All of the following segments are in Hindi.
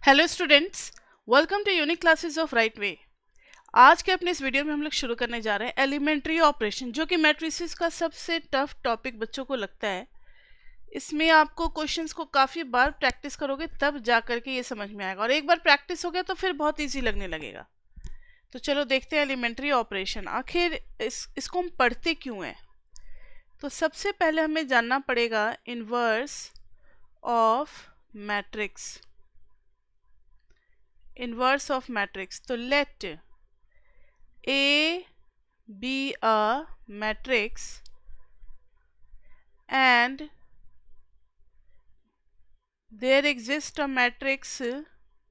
Hello students, welcome to unique classes of right way. आज के अपने इस वीडियो में हम लोग शुरू करने जा रहे हैं एलिमेंट्री ऑपरेशन, जो कि मैट्रिसेस का सबसे टफ टॉपिक बच्चों को लगता है। इसमें आपको क्वेश्चंस को काफ़ी बार प्रैक्टिस करोगे तब जा करके ये समझ में आएगा, और एक बार प्रैक्टिस हो गया तो फिर बहुत ईजी लगने लगेगा। तो चलो देखते हैं एलिमेंट्री ऑपरेशन आखिर इसको हम पढ़ते क्यों हैं। तो सबसे पहले हमें जानना पड़ेगा inverse of matrix. Inverse of matrix. So let A be a matrix and there exists a matrix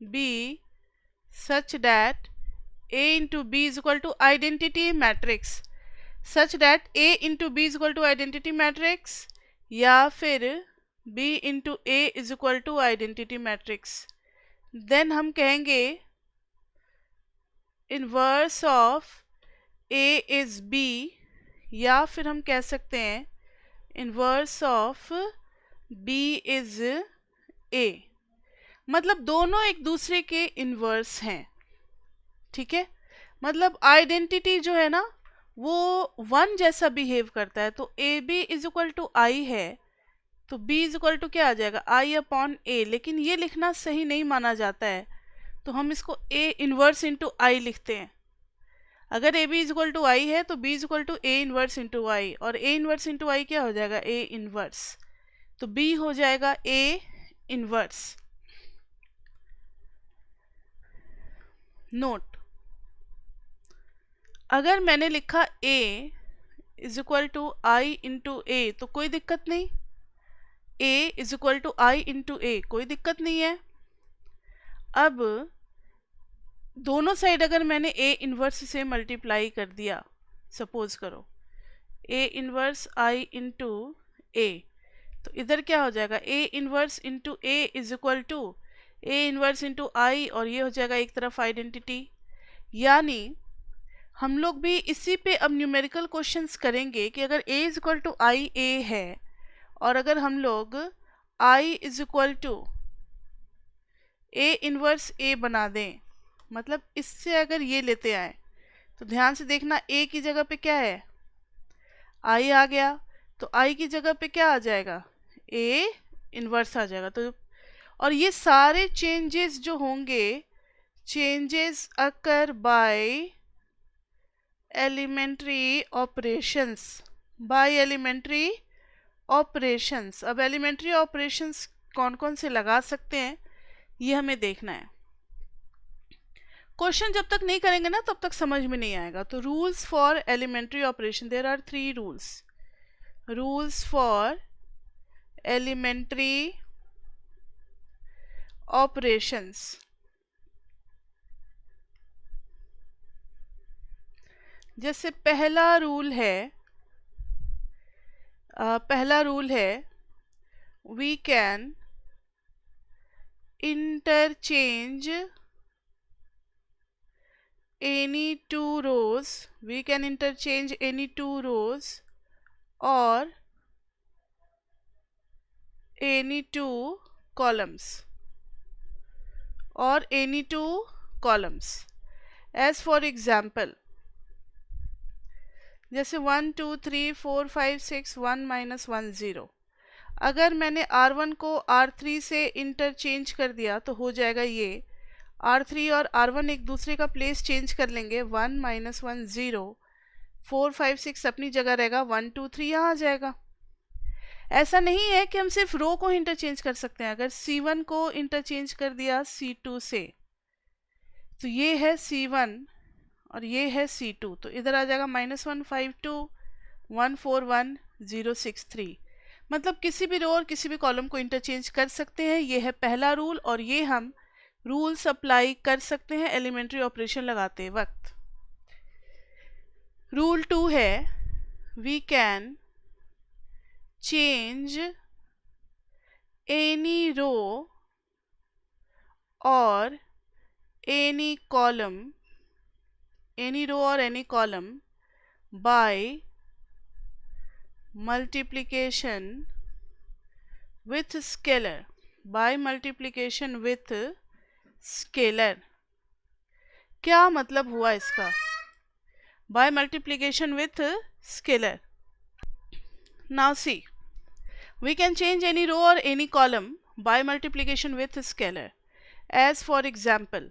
B such that A into B is equal to identity matrix, such that A into B is equal to identity matrix, या फिर B into A is equal to identity matrix. Then हम कहेंगे inverse of A is B, या फिर हम कह सकते हैं inverse of B is A. मतलब दोनों एक दूसरे के इनवर्स हैं, ठीक है। मतलब आइडेंटिटी जो है ना वो वन जैसा बिहेव करता है। तो A B is equal to I है तो b इज इक्वल टू क्या आ जाएगा, i अपॉन ए। लेकिन ये लिखना सही नहीं माना जाता है, तो हम इसको a इनवर्स इंटू आई लिखते हैं। अगर A B is equal to I है तो b is equal to A inverse into I, और a इनवर्स इंटू आई क्या हो जाएगा, a इनवर्स। तो b हो जाएगा a इनवर्स। नोट, अगर मैंने लिखा a is equal to I into A तो कोई दिक्कत नहीं, a is equal to I into A कोई दिक्कत नहीं है। अब दोनों साइड अगर मैंने a इनवर्स से मल्टीप्लाई कर दिया, सपोज करो a inverse i into A, तो इधर क्या हो जाएगा, a inverse into A is equal to a inverse into I, और ये हो जाएगा एक तरफ आइडेंटिटी। यानी हम लोग भी इसी पे अब न्यूमेरिकल क्वेश्चंस करेंगे कि अगर a is equal to I A है, और अगर हम लोग i is equal to A inverse A बना दें, मतलब इससे अगर ये लेते आए तो ध्यान से देखना a की जगह पे क्या है, i आ गया, तो i की जगह पे क्या आ जाएगा, a इनवर्स आ जाएगा। तो और ये सारे चेंजेस जो होंगे, changes occur by elementary operations, by elementary operations. अब एलिमेंट्री ऑपरेशंस कौन कौन से लगा सकते हैं ये हमें देखना है। क्वेश्चन जब तक नहीं करेंगे ना तब तक समझ में नहीं आएगा। तो rules for elementary operation, there are 3 rules. Rules for elementary operations. जैसे पहला रूल है we can interchange any two rows, we can interchange any two rows or any two columns, or any two columns. As for example, जैसे 1 2 3 4 5 6 1 minus 1 0, अगर मैंने R1 को R3 से इंटरचेंज कर दिया तो हो जाएगा ये R3 और R1 एक दूसरे का प्लेस चेंज कर लेंगे, 1 minus 1 0, 4 5 6 अपनी जगह रहेगा, 1 2 3 यहाँ आ जाएगा। ऐसा नहीं है कि हम सिर्फ रो को इंटरचेंज कर सकते हैं। अगर C1 को इंटरचेंज कर दिया C2 से तो ये है C1 और ये है C2, तो इधर आ जाएगा -1 5 2 1 4 1 0 6 3। मतलब किसी भी रो और किसी भी कॉलम को इंटरचेंज कर सकते हैं। ये है पहला रूल, और ये हम रूल्स अप्लाई कर सकते हैं एलिमेंट्री ऑपरेशन लगाते वक्त। रूल 2 है we can change any row और एनी कॉलम, एनी रो और any column by multiplication with scalar, by multiplication with scalar. क्या मतलब हुआ इसका? By multiplication with scalar. Now see, we can change any row or any column by multiplication with scalar. As for example,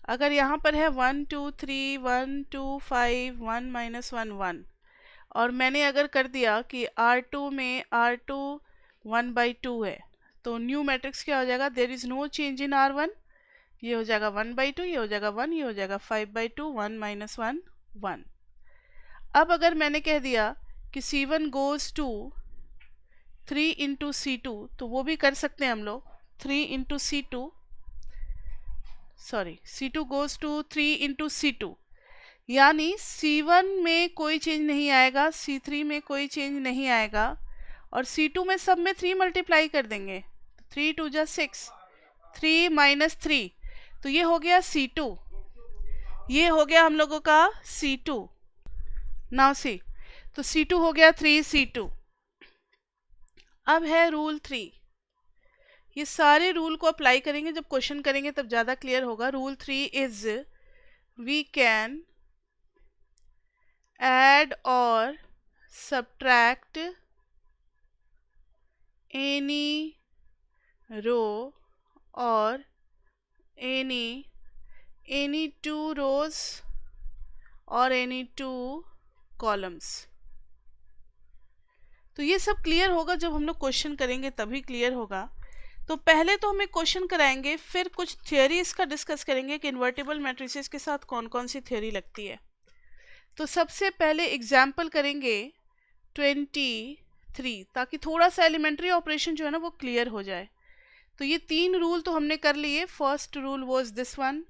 अगर यहाँ पर है 1 2 3 1 2 5 1 minus 1 1 और मैंने अगर कर दिया कि R2 में R2 1 by 2 है, तो न्यू मैट्रिक्स क्या हो जाएगा? There is no change in R1, ये हो जाएगा 1 by 2, ये हो जाएगा 1, ये हो जाएगा 5 by 2, 1 minus 1 1। अब अगर मैंने कह दिया कि C1 goes to 3 into C2, तो वो भी कर सकते हैं हम लोग। 3 into C2, sorry, C2 goes to 3 into C2, यानी C1 में कोई चेंज नहीं आएगा, C3 में कोई चेंज नहीं आएगा, और C2 में सब में 3 मल्टीप्लाई कर देंगे। 3 2 जा 6, 3 माइनस 3, तो ये हो गया C2, ये हो गया हम लोगों का C2। नाउ सी, तो C2 हो गया 3C2। अब है रूल 3। ये सारे रूल को अप्लाई करेंगे, जब क्वेश्चन करेंगे तब ज़्यादा क्लियर होगा। Rule 3 is we can add और सब्ट्रैक्ट एनी रो और एनी टू रोज और एनी टू कॉलम्स। तो ये सब क्लियर होगा जब हम लोग क्वेश्चन करेंगे, तभी क्लियर होगा। तो पहले तो हमें क्वेश्चन कराएंगे, फिर कुछ थियोरी इसका डिस्कस करेंगे कि इन्वर्टिबल मैट्रिसेस के साथ कौन कौन सी थियोरी लगती है। तो सबसे पहले एग्जाम्पल करेंगे 23, ताकि थोड़ा सा एलिमेंट्री ऑपरेशन जो है ना वो क्लियर हो जाए। तो ये 3 रूल तो हमने कर लिए। First rule was this one,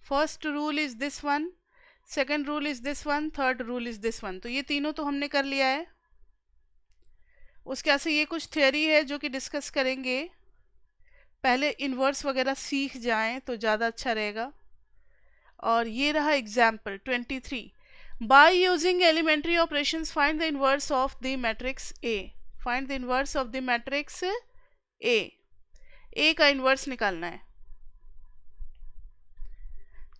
first rule is this one, second rule is this one, third rule is this one. तो ये तीनों तो हमने कर लिया है। उसके बाद से ये कुछ थियोरी है जो कि डिस्कस करेंगे। पहले इन्वर्स वगैरह सीख जाएं तो ज़्यादा अच्छा रहेगा। और ये रहा example 23, by using elementary operations find the inverse of the matrix A. Find the inverse of the matrix A का इन्वर्स निकालना है।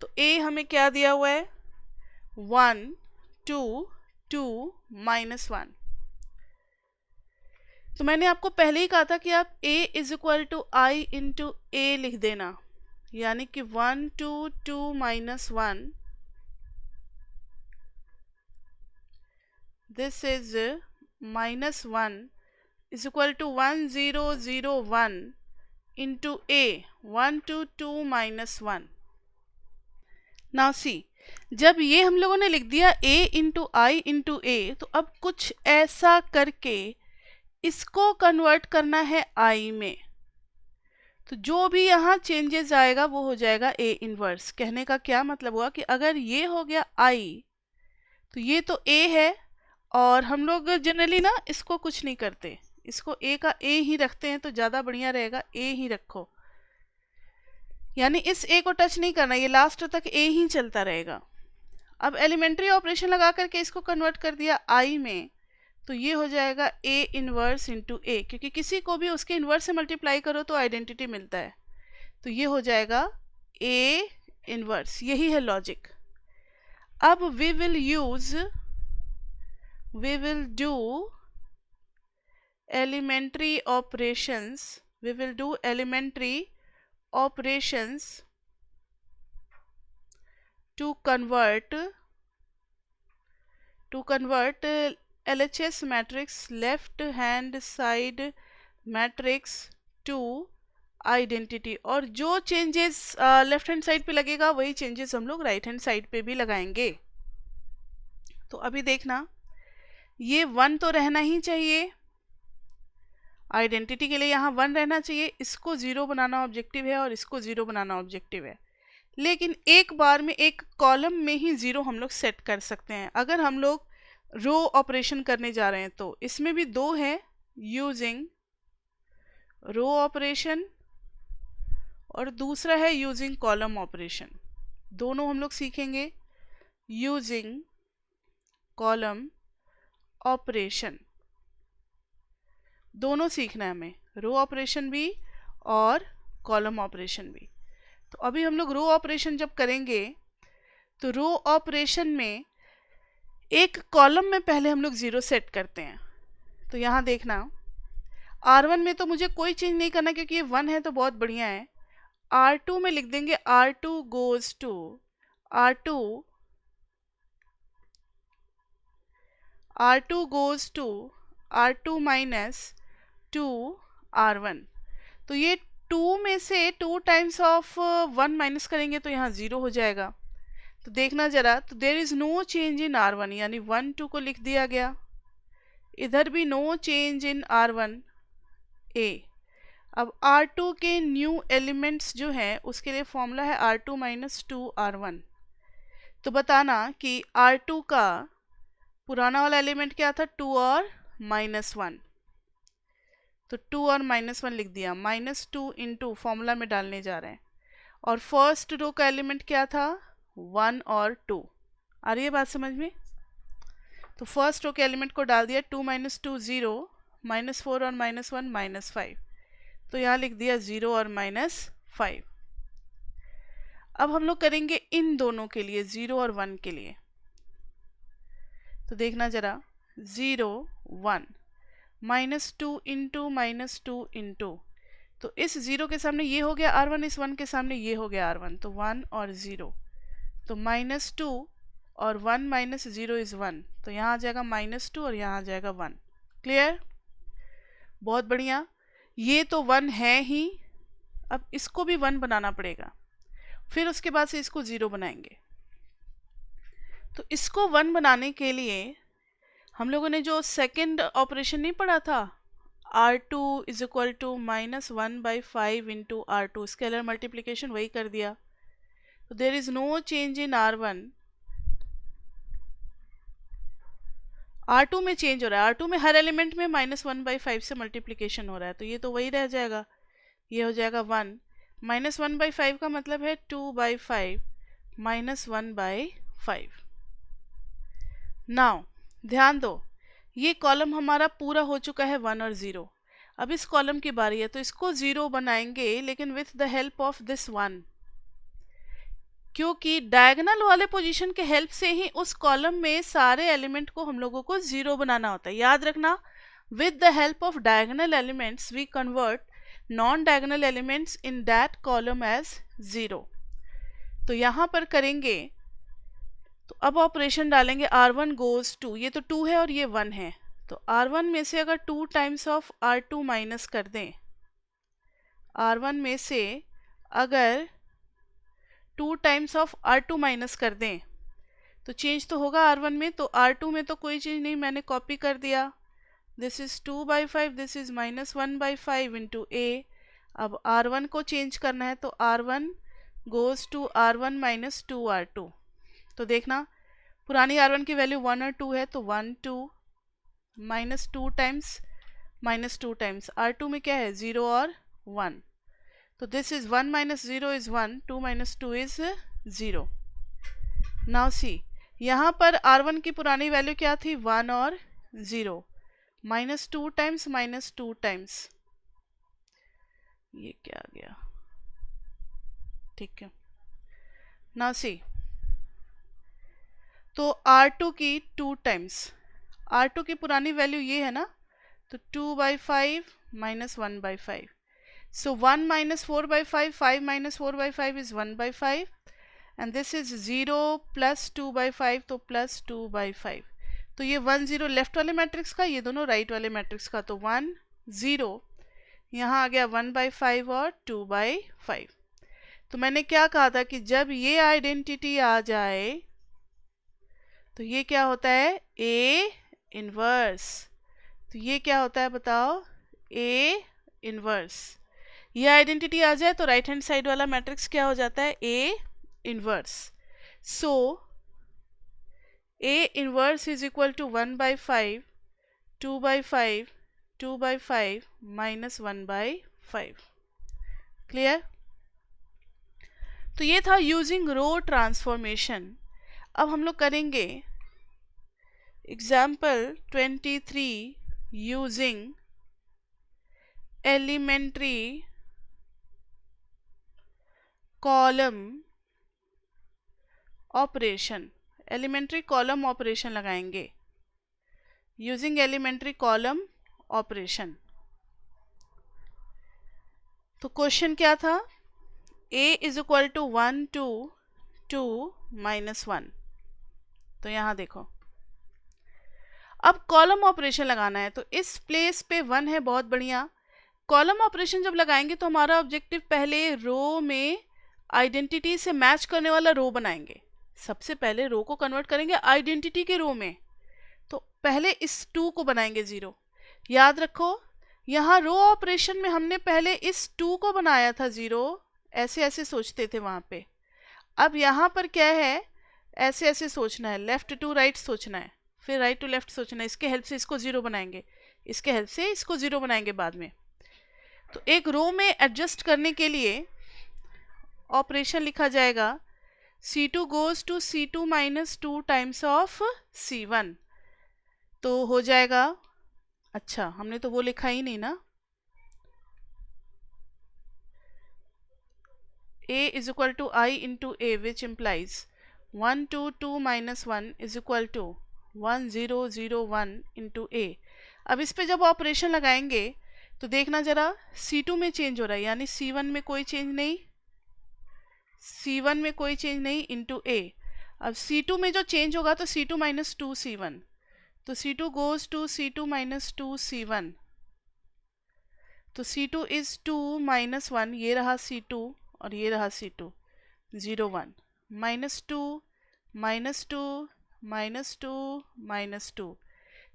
तो ए हमें क्या दिया हुआ है? 1 2 2 -1। तो मैंने आपको पहले ही कहा था कि आप a is equal to I into A लिख देना, यानी कि 1 2 2 -1, this is -1 is equal to 1 0 0 1 into A 1 2 2 -1। Now see, जब ये हम लोगों ने लिख दिया a into I into A, तो अब कुछ ऐसा करके इसको कन्वर्ट करना है आई में। तो जो भी यहाँ चेंजेस आएगा वो हो जाएगा ए इनवर्स। कहने का क्या मतलब हुआ कि अगर ये हो गया आई, तो ये तो ए है, और हम लोग जनरली ना इसको कुछ नहीं करते, इसको ए का ए ही रखते हैं, तो ज़्यादा बढ़िया रहेगा ए ही रखो। यानी इस ए को टच नहीं करना, ये लास्ट तक ए ही चलता रहेगा। अब एलिमेंट्री ऑपरेशन लगा करके इसको कन्वर्ट कर दिया आई में, तो ये हो जाएगा ए इनवर्स इंटू ए, क्योंकि किसी को भी उसके इनवर्स से मल्टीप्लाई करो तो आइडेंटिटी मिलता है। तो ये हो जाएगा ए इनवर्स। यही है लॉजिक। अब we will do elementary operations to convert LHS matrix left hand side matrix to identity। और जो चेंजेस लेफ्ट हैंड साइड पे लगेगा वही चेंजेस हम लोग राइट हैंड साइड पे भी लगाएंगे। तो अभी देखना, ये 1 तो रहना ही चाहिए, आइडेंटिटी के लिए यहाँ 1 रहना चाहिए। इसको 0 बनाना ऑब्जेक्टिव है और इसको 0 बनाना ऑब्जेक्टिव है, लेकिन एक बार में एक कॉलम में ही 0 हम लोग सेट कर सकते हैं। अगर हम लोग रो ऑपरेशन करने जा रहे हैं तो इसमें भी 2 है, यूजिंग रो ऑपरेशन, और दूसरा है यूजिंग कॉलम ऑपरेशन। दोनों हम लोग सीखेंगे यूजिंग कॉलम ऑपरेशन। दोनों सीखना है हमें, रो ऑपरेशन भी और कॉलम ऑपरेशन भी। तो अभी हम लोग रो ऑपरेशन जब करेंगे तो रो ऑपरेशन में एक कॉलम में पहले हम लोग 0 सेट करते हैं। तो यहाँ देखना R1 में तो मुझे कोई चेंज नहीं करना क्योंकि ये 1 है तो बहुत बढ़िया है। R2 में लिख देंगे R2 goes to R2 goes to R2 minus 2 R1। तो ये 2 में से 2 टाइम्स ऑफ 1 माइनस करेंगे तो यहाँ 0 हो जाएगा। तो देखना जरा, तो there is no change in R1 यानी 1 2 को लिख दिया गया। इधर भी no change in R1 A। अब R2 के न्यू एलिमेंट्स जो हैं उसके लिए फॉर्मूला है R2 माइनस 2 R1। तो बताना कि R2 का पुराना वाला एलिमेंट क्या था, 2 और -1। तो 2 और -1 लिख दिया, -2 इंटू फॉर्मूला में डालने जा रहे हैं। और फर्स्ट रो का एलिमेंट क्या था, 1 और 2। आ रही है बात समझ में? तो फर्स्ट रो के एलिमेंट को डाल दिया, 2 - 2 0, -4 और -1 -5। तो यहाँ लिख दिया 0 और -5। अब हम लोग करेंगे इन दोनों के लिए, 0 और 1 के लिए। तो देखना जरा, 0 1 -2 इंटू -2 इंटू, तो इस 0 के सामने ये हो गया R1, इस 1 के सामने ये हो गया R1, तो 1 और 0। तो -2 और 1 - 0 इज 1, तो यहाँ आ जाएगा -2 और यहाँ आ जाएगा 1। क्लियर? बहुत बढ़िया। ये तो 1 है ही, अब इसको भी 1 बनाना पड़ेगा, फिर उसके बाद से इसको 0 बनाएंगे। तो इसको 1 बनाने के लिए हम लोगों ने जो सेकंड ऑपरेशन नहीं पढ़ा था, R2 is equal to -1/5 into R2, scalar multiplication वही कर दिया। तो there is no change in R1। R2 में चेंज हो रहा है, R2 में हर एलिमेंट में -1/5 से मल्टीप्लीकेशन हो रहा है, तो ये तो वही रह जाएगा, ये हो जाएगा 1। -1/5 का मतलब है 2/5 -1/5। नाउ ध्यान दो, ये कॉलम हमारा पूरा हो चुका है 1 और 0। अब इस कॉलम की बारी है, तो इसको 0 बनाएंगे लेकिन with the help of this 1, क्योंकि डायगोनल वाले पोजीशन के हेल्प से ही उस कॉलम में सारे एलिमेंट को हम लोगों को 0 बनाना होता है। याद रखना, with the help of diagonal elements we convert non diagonal elements in that column as 0। तो यहाँ पर करेंगे, तो अब ऑपरेशन डालेंगे, R1 गोज टू, ये तो 2 है और ये 1 है, तो R1 में से अगर 2 टाइम्स ऑफ R2 माइनस कर दें, R1 में से अगर 2 टाइम्स ऑफ R2 माइनस कर दें तो चेंज तो होगा R1 में, तो R2 में तो कोई चेंज नहीं, मैंने कॉपी कर दिया। This is 2/5, this is -1/5 into A। अब R1 को चेंज करना है, तो R1 goes to R1 minus 2 R2। तो देखना, पुरानी R1 की वैल्यू 1 और 2 है, तो 1 2 -2 टाइम्स -2 टाइम्स R2 में क्या है, 0 और 1। तो this is 1 - 0 is 1, 2 - 2 is 0। Now see, यहाँ पर R1 की पुरानी वैल्यू क्या थी, 1 और 0, -2 टाइम्स -2 टाइम्स, ये क्या आ गया, ठीक है। नाउ सी, तो R2 की 2 टाइम्स, R2 की पुरानी वैल्यू ये है ना, तो 2/5 -1/5। So 1 - 4/5, 5 - 4/5 is 1/5, and this is 0 plus 2/5, तो plus 2/5। तो ये 1 0 लेफ्ट वाले मैट्रिक्स का, ये दोनों राइट वाले मैट्रिक्स का, तो 1 0 यहाँ आ गया 1/5 और 2/5। तो मैंने क्या कहा था कि जब ये आइडेंटिटी आ जाए तो ये क्या होता है, A इनवर्स। तो ये क्या होता है बताओ, A इनवर्स। ये आइडेंटिटी आ जाए तो राइट हैंड साइड वाला मैट्रिक्स क्या हो जाता है, A inverse. So A inverse is equal to 1/5 2/5 2/5 -1/5। Clear? तो ये था यूजिंग रो ट्रांसफॉर्मेशन। अब हम लोग करेंगे example 23 using elementary column operation, elementary column operation लगाएंगे यूजिंग एलिमेंट्री कॉलम ऑपरेशन। तो क्वेश्चन क्या था, a इज इक्वल टू 1 2 2 -1। तो यहाँ देखो अब कॉलम ऑपरेशन लगाना है, तो इस प्लेस पे 1 है, बहुत बढ़िया। कॉलम ऑपरेशन जब लगाएंगे तो हमारा ऑब्जेक्टिव पहले रो में आइडेंटिटी से मैच करने वाला रो बनाएंगे। सबसे पहले रो को कन्वर्ट करेंगे आइडेंटिटी के रो में, तो पहले इस 2 को बनाएंगे 0। याद रखो यहाँ रो ऑपरेशन में हमने पहले इस 2 को बनाया था 0, ऐसे ऐसे सोचते थे वहाँ पे। अब यहाँ पर क्या है, ऐसे ऐसे सोचना है, लेफ्ट टू राइट सोचना है, फिर राइट टू लेफ्ट सोचना है। इसके हेल्प से इसको 0 बनाएंगे, इसके हेल्प से इसको 0 बनाएंगे बाद में। तो एक रो में एडजस्ट करने के लिए ऑपरेशन लिखा जाएगा C2 goes to C2 minus 2 times of C1। तो हो जाएगा, अच्छा हमने तो वो लिखा ही नहीं ना, a is equal to I into a, which implies 1 2 2 minus 1 is equal to 1 0 0 1 into a। अब इस पे जब ऑपरेशन लगाएंगे तो देखना जरा C2 में चेंज हो रहा है, यानी C1 में कोई चेंज नहीं, C1 में कोई चेंज नहीं इंटू a। अब C2 में जो चेंज होगा तो C2 माइनस 2 C1, तो C2 goes to C2 minus 2 C1। तो C2 इज 2 माइनस 1, ये रहा C2 और ये रहा C2 0 1 -2 -2 -2 -2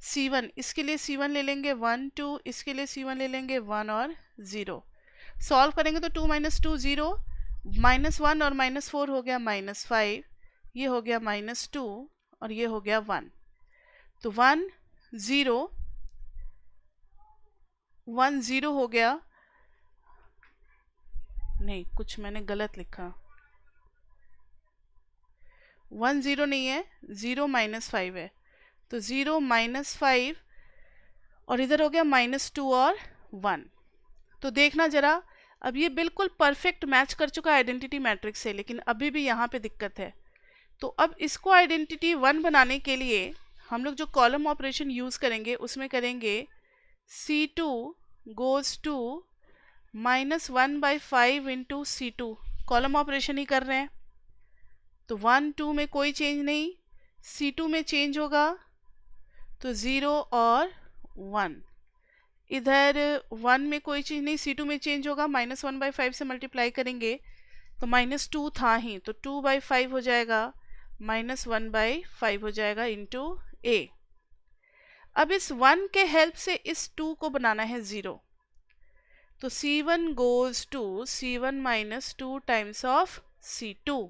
C1, इसके लिए C1 ले लेंगे 1 2, इसके लिए C1 ले लेंगे 1 और 0। सॉल्व करेंगे तो 2 - 2 0, -1 और -4 हो गया -5, ये हो गया -2 और ये हो गया 1। तो 1 0 1 0 हो गया, नहीं कुछ मैंने गलत लिखा, 1 0 नहीं है, 0 -5 है, तो 0 -5 और इधर हो गया -2 और 1। तो देखना जरा, अब ये बिल्कुल परफेक्ट मैच कर चुका है आइडेंटिटी मैट्रिक्स से, लेकिन अभी भी यहाँ पे दिक्कत है। तो अब इसको आइडेंटिटी 1 बनाने के लिए हम लोग जो कॉलम ऑपरेशन यूज़ करेंगे उसमें करेंगे C2 goes to -1/5 into C2, column operation ही कर रहे हैं। तो 1 2 में कोई चेंज नहीं, C2 में चेंज होगा तो 0 और 1, इधर 1 में कोई चेंज नहीं, C2 में चेंज होगा, -1/5 से मल्टीप्लाई करेंगे तो -2 था ही, तो 2/5 हो जाएगा, -1/5 हो जाएगा इंटू a। अब इस 1 के हेल्प से इस 2 को बनाना है 0, तो C1 goes to C1 minus 2 times of C2।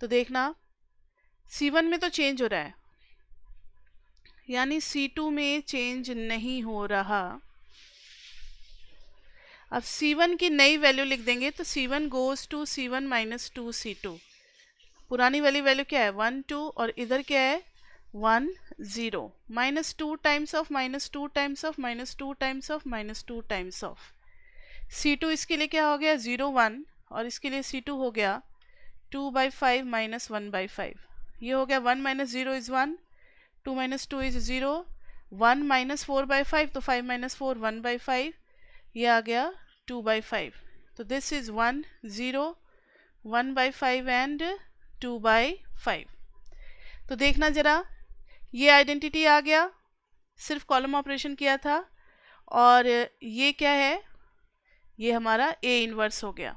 तो देखना C1 में तो चेंज हो रहा है, यानी C2 में चेंज नहीं हो रहा। अब C1 की नई वैल्यू लिख देंगे, तो C1 goes to C1 minus 2 C2। पुरानी वाली वैल्यू क्या है 1 2, और इधर क्या है 1 0, -2 times of -2 times of -2 times of -2 times of. C2 इसके लिए क्या हो गया 0 1, और इसके लिए C2 हो गया 2/5 -1/5। ये हो गया 1 - 0 इज 1, 2 - 2 इज 0, 1 - 4/5, तो 5 - 4 1/5, ये आ गया 2/5। तो दिस इज 1 0 1/5 एंड 2/5। तो देखना जरा, ये आइडेंटिटी आ गया, सिर्फ कॉलम ऑपरेशन किया था, और ये क्या है, ये हमारा A इनवर्स हो गया।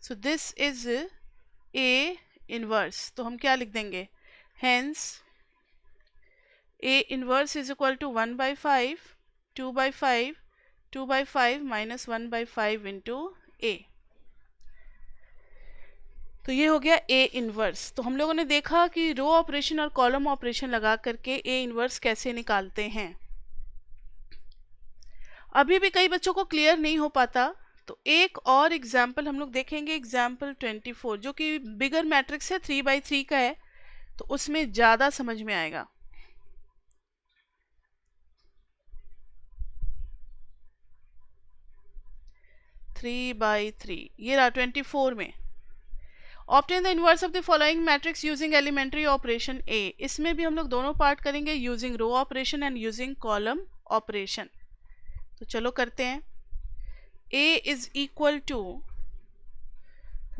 So this is A inverse. तो हम क्या लिख देंगे, hence A inverse is equal to 1/5 2/5 2/5 minus 1/5 into A। तो ये हो गया A इनवर्स। तो हम लोगों ने देखा कि रो ऑपरेशन और कॉलम ऑपरेशन लगा करके A इनवर्स कैसे निकालते हैं। अभी भी कई बच्चों को क्लियर नहीं हो पाता, तो एक और एग्जाम्पल हम लोग देखेंगे, एग्जाम्पल 24, जो कि बिगर मैट्रिक्स है, 3/3 का है, तो उसमें ज़्यादा समझ में आएगा। 3/3, ये रहा 24 में। Obtain the inverse of the following matrix using elementary operation A, इसमें भी हम लोग दोनों पार्ट करेंगे, using row operation and using column operation. तो चलो करते हैं। A is equal to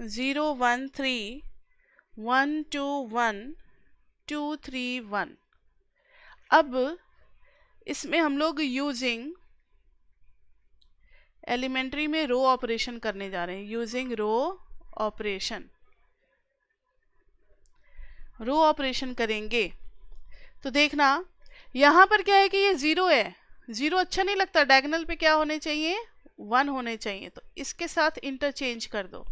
0 1 3 1 2 1 2 3 1। अब इसमें हम लोग यूजिंग एलिमेंट्री में रो ऑपरेशन करने जा रहे हैं, using row operation, row operation करेंगे। तो देखना यहाँ पर क्या है कि ये 0 है, 0 अच्छा नहीं लगता, डायगोनल पे क्या होने चाहिए, 1 होने चाहिए। तो इसके साथ इंटरचेंज कर दो,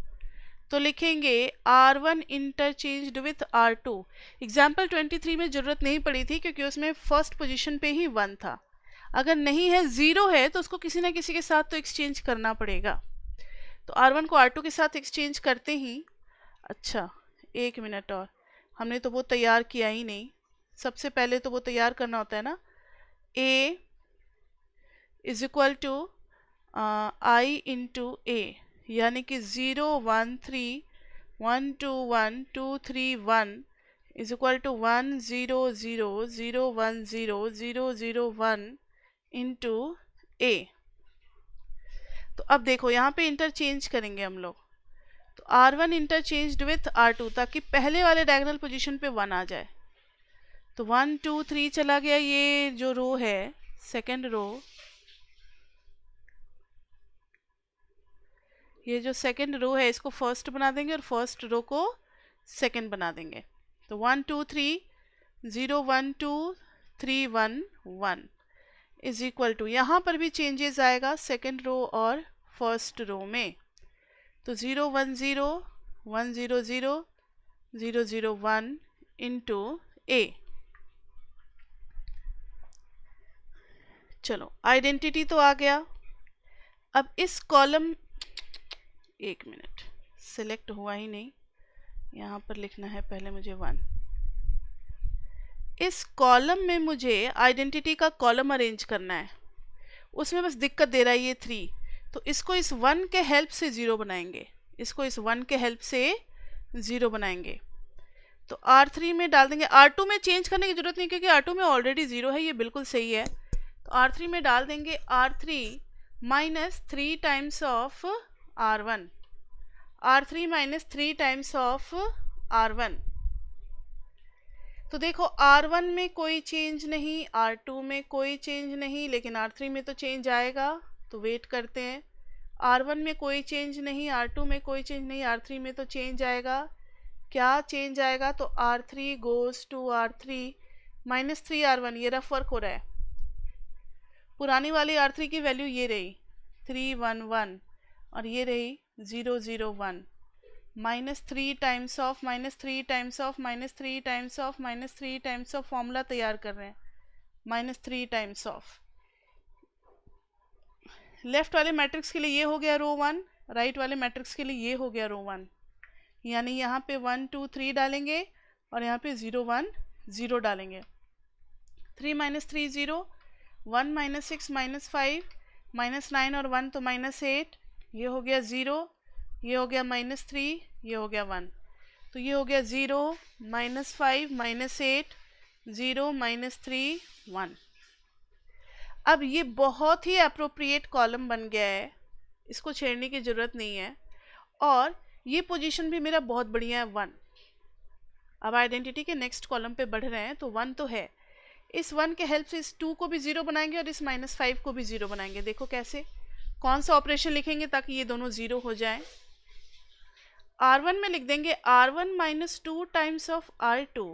तो लिखेंगे R1 interchanged with R2। Example 23 में ज़रूरत नहीं पड़ी थी क्योंकि उसमें फर्स्ट पोजीशन पे ही 1 था। अगर नहीं है, 0 है, तो उसको किसी ना किसी के साथ तो एक्सचेंज करना पड़ेगा। तो R1 को R2 के साथ एक्सचेंज करते ही, अच्छा 1 मिनट, और हमने तो वो तैयार किया ही नहीं, सबसे पहले तो वो तैयार करना होता है ना। A is equal to I into A, यानी कि 0 1 3 1 2 1 2 3 1 is equal to 1 0 0 0 1 0 0 0 1 into A। तो अब देखो यहाँ पे इंटरचेंज करेंगे हम लोग, तो R1 इंटरचेंज्ड विथ R2, ताकि पहले वाले डायगोनल पोजीशन पे 1 आ जाए। तो 1 2 3 चला गया, ये जो रो है सेकेंड रो, ये जो सेकेंड रो है इसको फर्स्ट बना देंगे और फर्स्ट रो को सेकेंड बना देंगे। तो 1 2 3 0 1 2 3 1 1 इज इक्वल टू, यहाँ पर भी चेंजेस आएगा सेकेंड रो और फर्स्ट रो में। तो 0 1 0 1 0 0 0 0 1 इंटू A। चलो आइडेंटिटी तो आ गया। अब इस कॉलम, 1 मिनट, सिलेक्ट हुआ ही नहीं, यहाँ पर लिखना है पहले मुझे 1। इस कॉलम में मुझे आइडेंटिटी का कॉलम अरेंज करना है, उसमें बस दिक्कत दे रहा है ये 3। तो इसको इस 1 के हेल्प से 0 बनाएंगे, इसको इस 1 के हेल्प से 0 बनाएंगे। तो R3 में डाल देंगे, R2 में चेंज करने की जरूरत नहीं क्योंकि R2 में ऑलरेडी 0 है, ये बिल्कुल सही है। तो R3 में डाल देंगे R3 minus 3 times of R1, R3 minus 3 times of R1। तो देखो R1 में कोई चेंज नहीं, R2 में कोई चेंज नहीं, लेकिन R3 में तो चेंज आएगा, तो वेट करते हैं। R1 में कोई चेंज नहीं, R2 में कोई चेंज नहीं, R3 में तो चेंज आएगा। क्या चेंज आएगा, तो R3 goes to R3 minus 3 R1, ये रहा फर्क हो रहा है। पुरानी वाली R3 की वैल्यू ये रही 3 1 1 और ये रही 0 0 1, minus 3 times of minus 3 times of minus 3 times of minus 3 times of, formula तैयार कर रहे हैं, माइनस 3 टाइम्स ऑफ। लेफ्ट वाले मैट्रिक्स के लिए ये हो गया रो 1, राइट वाले मैट्रिक्स के लिए ये हो गया रो 1, यानी यहाँ पे 1 2 3 डालेंगे और यहाँ पे 0 1 0 डालेंगे। 3 माइनस 3 0, 1 माइनस 6 माइनस 5 माइनस 9 और 1 तो माइनस 8, ये हो गया 0, ये हो गया माइनस 3, ये हो गया 1, तो ये हो गया 0 माइनस 5 माइनस 8 0 माइनस 3 1। अब ये बहुत ही अप्रोप्रिएट कॉलम बन गया है, इसको छेड़ने की ज़रूरत नहीं है, और ये पोजीशन भी मेरा बहुत बढ़िया है 1। अब आइडेंटिटी के नेक्स्ट कॉलम पे बढ़ रहे हैं, तो 1 तो है, इस 1 के हेल्प से इस 2 को भी 0 बनाएंगे और इस माइनस 5 को भी 0 बनाएंगे। देखो कैसे, कौन सा ऑपरेशन लिखेंगे ताकि ये दोनों 0 हो जाए। R1 में लिख देंगे R1 minus 2 times of R2,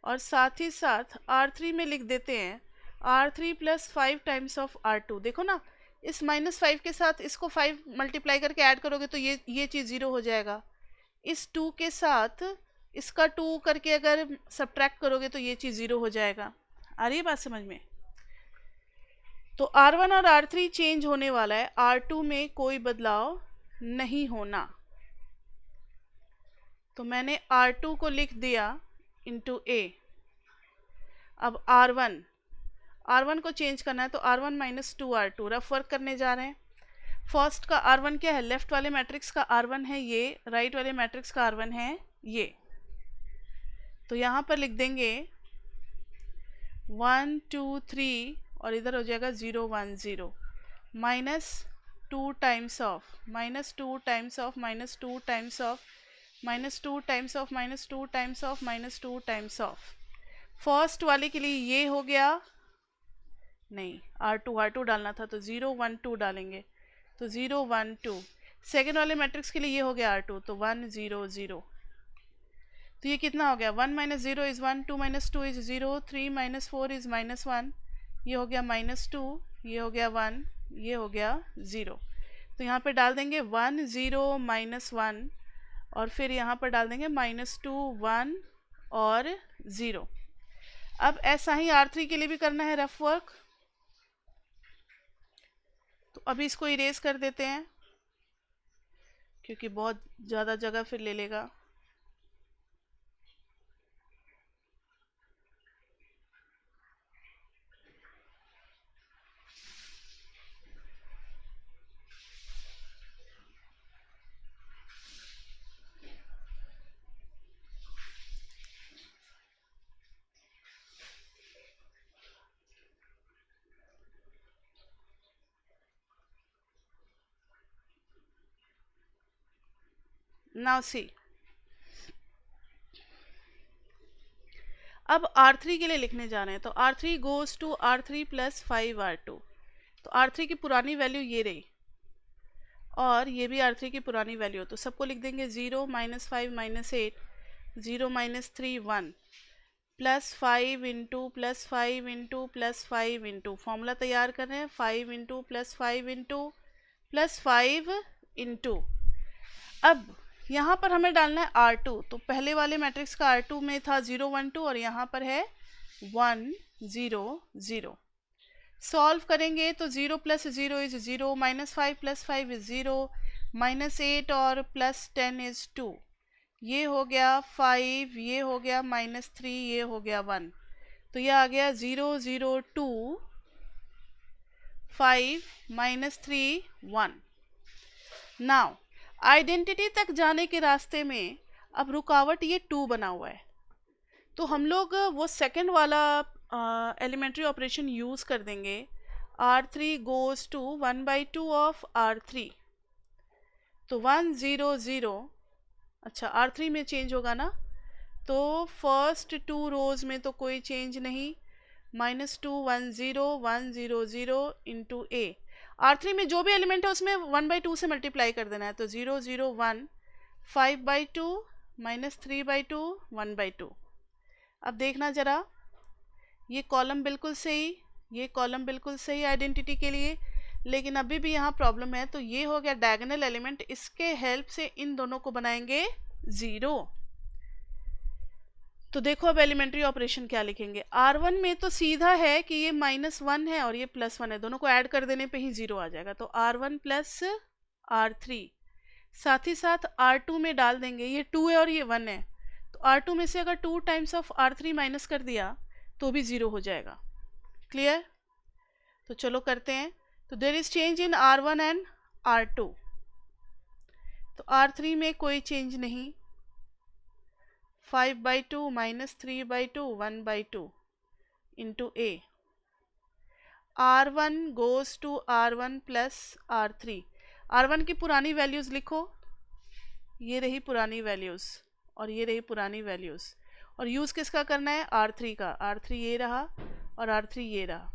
और साथ ही साथ R3 में लिख देते हैं R3 plus 5 times of R2। देखो ना, इस माइनस 5 के साथ इसको 5 मल्टीप्लाई करके ऐड करोगे तो ये चीज़ 0 हो जाएगा। इस 2 के साथ इसका 2 करके अगर सब्ट्रैक्ट करोगे तो ये चीज़ 0 हो जाएगा। आ रही है बात समझ में? तो R1 और R3 चेंज होने वाला है, R2 में कोई बदलाव नहीं होना। तो मैंने R2 को लिख दिया इंटू A। अब R1 को चेंज करना है, तो R1 minus 2 R2, rough work करने जा रहे हैं। फर्स्ट का R1 क्या है, लेफ्ट वाले मैट्रिक्स का R1 है ये, राइट वाले मैट्रिक्स का R1 है ये। तो यहाँ पर लिख देंगे 1 2 3 और इधर हो जाएगा 0 1 0 minus 2 times of minus 2 times of minus 2 times of minus 2 times of minus 2 times of minus 2 times of. First वाले के लिए ये हो गया, नहीं R2 डालना था तो 0 1 2 डालेंगे तो 0 1 2। सेकेंड वाले मैट्रिक्स के लिए ये हो गया R2 तो 1 0 0। तो ये कितना हो गया, 1 minus 0 is 1, 2 minus 2 is 0, 3 minus 4 is minus 1, ये हो गया माइनस 2, ये हो गया 1, ये हो गया 0। तो यहाँ पे डाल देंगे 1 0 माइनस 1 और फिर यहाँ पर डाल देंगे माइनस 2 1 और 0। अब ऐसा ही R3 के लिए भी करना है रफ वर्क। तो अभी इसको इरेज कर देते हैं क्योंकि बहुत ज़्यादा जगह फिर ले लेगा। नाउ सी, अब R3 के लिए लिखने जा रहे हैं तो R3 goes to R3 plus 5R2। तो R3 की पुरानी वैल्यू ये रही और ये भी R3 की पुरानी वैल्यू, तो सबको लिख देंगे 0 minus 5 minus 8 0 minus 3 1 plus 5 into plus 5 into plus 5 into, formula तैयार कर रहे हैं 5 into plus 5 into plus 5 into. अब यहाँ पर हमें डालना है R2, तो पहले वाले मैट्रिक्स का R2 में था 0 1 2 और यहाँ पर है 1 0 0। सॉल्व करेंगे तो 0 plus 0 is 0, minus 5 plus 5 is 0, minus 8 और प्लस 10 इज 2, ये हो गया 5, ये हो गया माइनस 3, ये हो गया 1। तो ये आ गया 0 0 2 5 माइनस 3 1। नाउ आइडेंटिटी तक जाने के रास्ते में अब रुकावट ये 2 बना हुआ है, तो हम लोग वो सेकंड वाला एलिमेंट्री ऑपरेशन यूज़ कर देंगे। R3 goes to 1/2 of R3, तो 1 0 0। अच्छा R3 में चेंज होगा ना, तो फर्स्ट 2 रोज में तो कोई चेंज नहीं, माइनस 2 1 0 1 0 0 इंटू A। R3 में जो भी एलिमेंट है उसमें 1/2 से मल्टीप्लाई कर देना है, तो 0 0 1 5/2 माइनस 3/2 1/2। अब देखना ज़रा, ये कॉलम बिल्कुल सही, ये कॉलम बिल्कुल सही आइडेंटिटी के लिए, लेकिन अभी भी यहाँ प्रॉब्लम है। तो ये हो गया डायगोनल एलिमेंट, इसके हेल्प से इन दोनों को बनाएंगे 0। तो देखो अब एलिमेंट्री ऑपरेशन क्या लिखेंगे। R1 में तो सीधा है कि ये -1 है और ये +1 है, दोनों को ऐड कर देने पे ही 0 आ जाएगा, तो R1 प्लस R3। साथ ही साथ R2 में डाल देंगे, ये 2 है और ये 1 है, तो R2 में से अगर 2 टाइम्स ऑफ R3 माइनस कर दिया तो भी 0 हो जाएगा। क्लियर? तो चलो करते हैं। तो there is change in R1 and R2, तो R3 में कोई चेंज नहीं, 5/2 minus 3/2 1/2 into A। R1 goes to R1 plus R3। R1 की पुरानी वैल्यूज़ लिखो, ये रही पुरानी वैल्यूज़ और ये रही पुरानी वैल्यूज़, और यूज़ किसका करना है, R3 का। R3 ये रहा और R3 ये रहा,